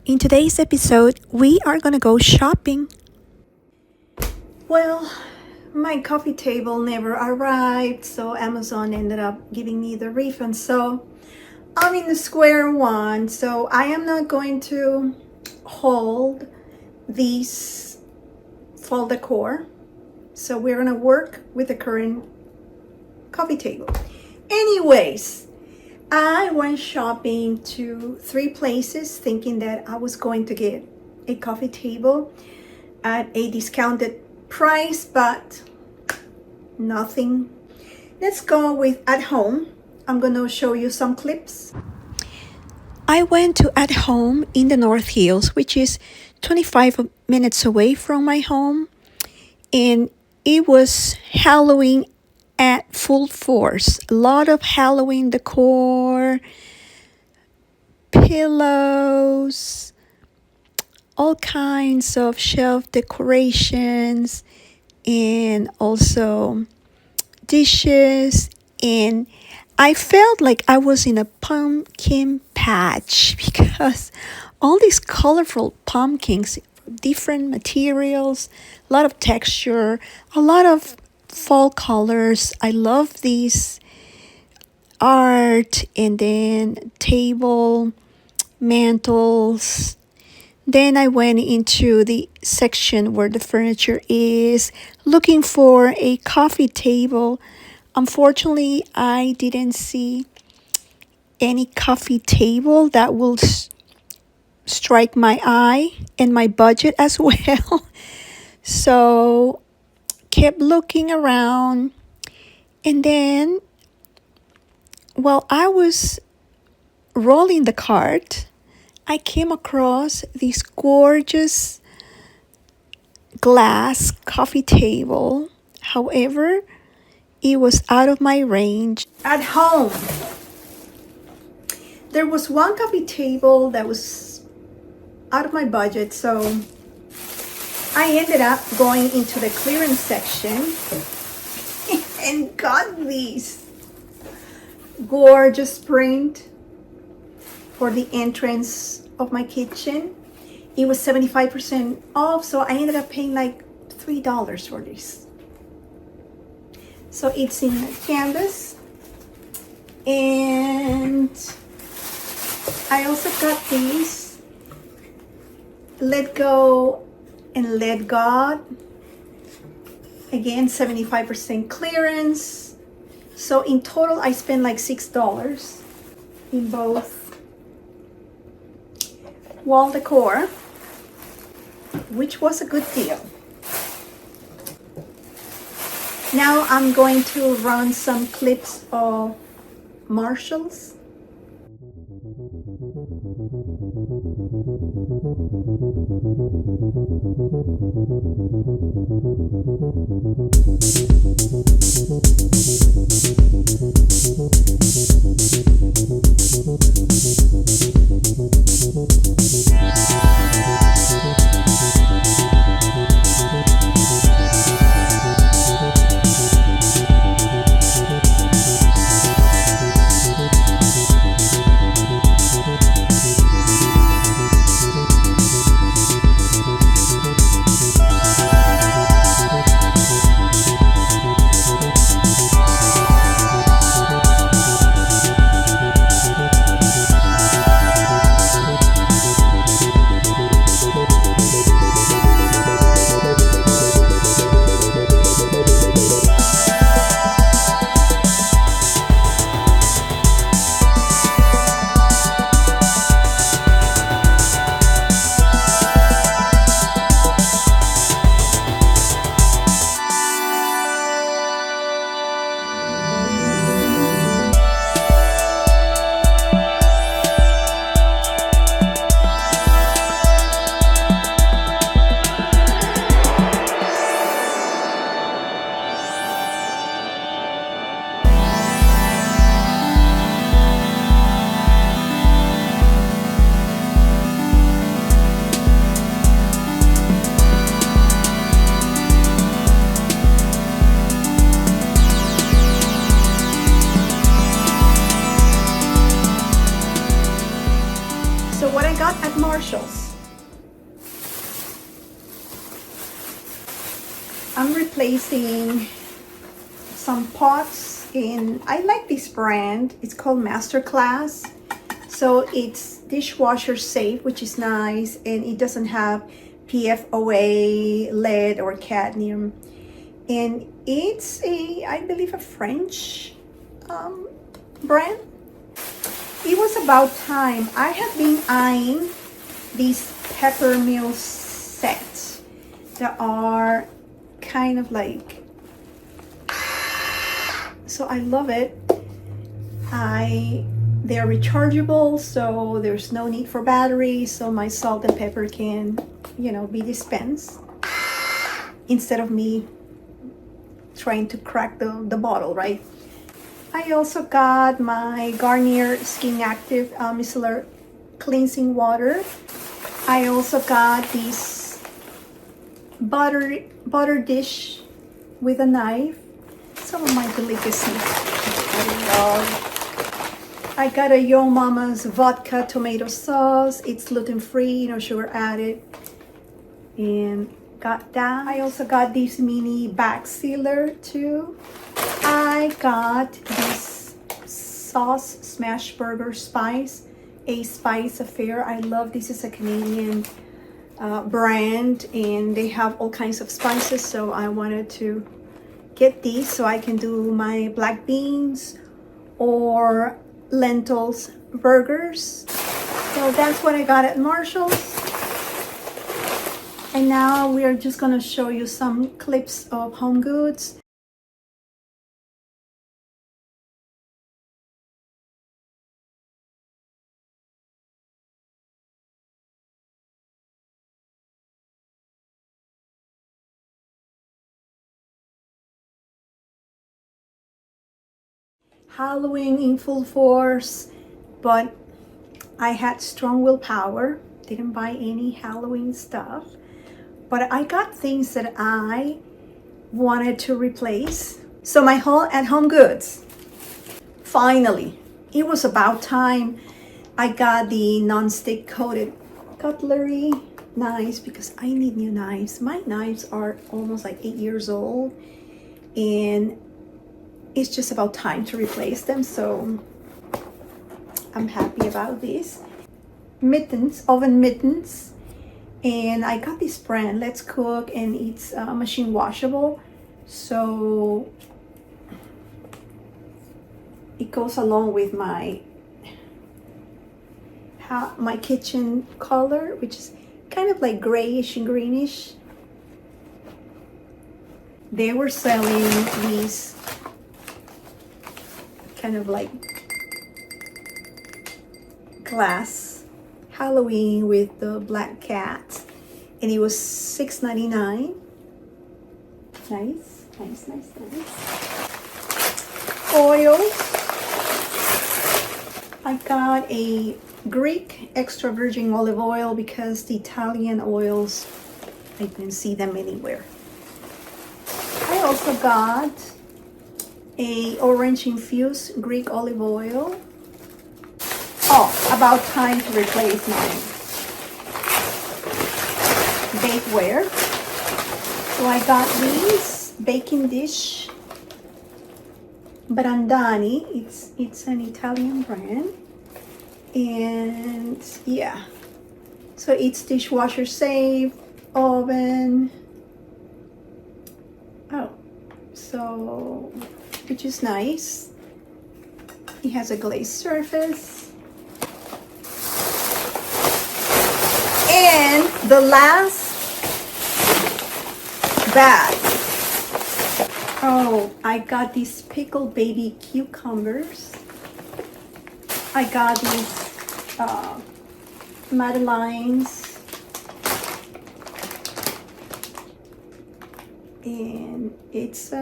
In today's episode, we are gonna go shopping. Well, my coffee table never arrived, so Amazon ended up giving me the refund. So I'm in the square one, so I am not going to hold these fall decor. So we're gonna work with the current coffee table. Anyways, I went shopping to 3 places thinking that I was going to get a coffee table at a discounted price, but nothing. Let's go with At Home. I'm gonna show you some clips. I went to At Home in the North Hills, which is 25 minutes away from my home, and it was Halloween at full force. A lot of Halloween decor, pillows, all kinds of shelf decorations, and also dishes. And I felt like I was in a pumpkin patch because all these colorful pumpkins, different materials, a lot of texture, a lot of fall colors. I love these art, and then table, mantles. Then I went into the section where the furniture is, looking for a coffee table. Unfortunately, I didn't see any coffee table that will strike my eye and my budget as well. So kept looking around, and then while I was rolling the cart, I came across this gorgeous glass coffee table. However, it was out of my range. At Home, there was one coffee table that was out of my budget, so I ended up going into the clearance section and got these gorgeous print for the entrance of my kitchen. It was 75% off, so I ended up paying like $3 for this. So it's in canvas, and I also got these Let Go and Let God. Again, 75% clearance. So in total, I spent like $6 in both wall decor, which was a good deal. Now I'm going to run some clips of Marshalls. Marshalls. I'm replacing some pots in, I like this brand. It's called Masterclass. So it's dishwasher safe, which is nice, and it doesn't have PFOA, lead, or cadmium. And it's I believe, a French brand. It was about time. I have been eyeing these pepper mill sets that are kind of like, so I love it. They're rechargeable, so there's no need for batteries, so my salt and pepper can, be dispensed instead of me trying to crack the bottle, right? I also got my Garnier Skin Active Micellar Cleansing Water. I also got this butter dish with a knife. Some of my delicacies I love. I got a Yo Mama's vodka tomato sauce. It's gluten-free, no sugar added. And got that. I also got this mini bag sealer too. I got this sauce smash burger spice, a spice affair. I love this. Is a Canadian brand, and they have all kinds of spices, so I wanted to get these so I can do my black beans or lentils burgers. So that's what I got at Marshall's. And now we are just gonna show you some clips of HomeGoods. Halloween in full force, but I had strong willpower, didn't buy any Halloween stuff, but I got things that I wanted to replace. So my haul at HomeGoods, finally, it was about time. I got the non-stick coated cutlery knives because I need new knives. My knives are almost like 8 years old, and it's just about time to replace them, so I'm happy about this. Mittens, oven mittens, and I got this brand, Let's Cook, and it's machine washable, so it goes along with my kitchen color, which is kind of like grayish and greenish. They were selling these kind of like glass Halloween with the black cat, and it was $6.99. Nice. Oils. I got a Greek extra virgin olive oil because the Italian oils, I didn't see them anywhere. I also got a orange infused Greek olive oil. Oh, about time to replace my bakeware. So I got these baking dish Brandani. It's an Italian brand, and yeah, so it's dishwasher safe, oven. Oh, so which is nice. It has a glazed surface. And the last bag. Oh, I got these pickled baby cucumbers. I got these Madeleines. And it's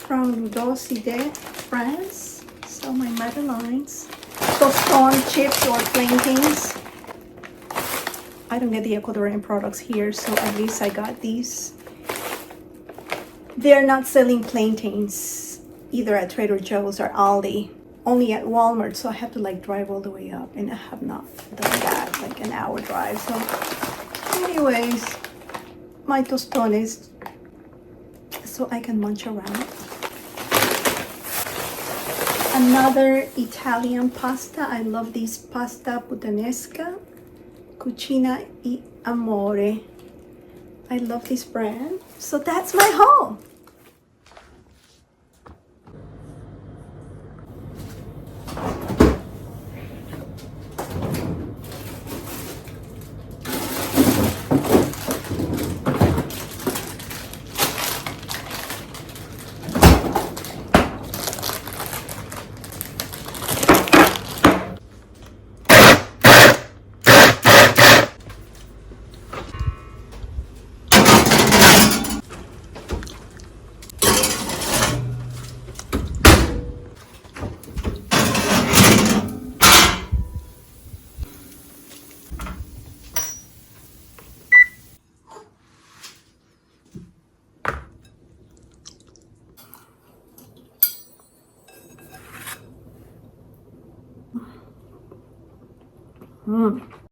from Docide, France. So my Madeleines. Tostone chips or plantains. I don't get the Ecuadorian products here, so at least I got these. They're not selling plantains either at Trader Joe's or Aldi, only at Walmart, so I have to like drive all the way up, and I have not done that. like an hour drive. So anyways, my tostones, so I can munch around. Another Italian pasta. I love this pasta puttanesca, Cucina e Amore. I love this brand. So that's my haul. Mm.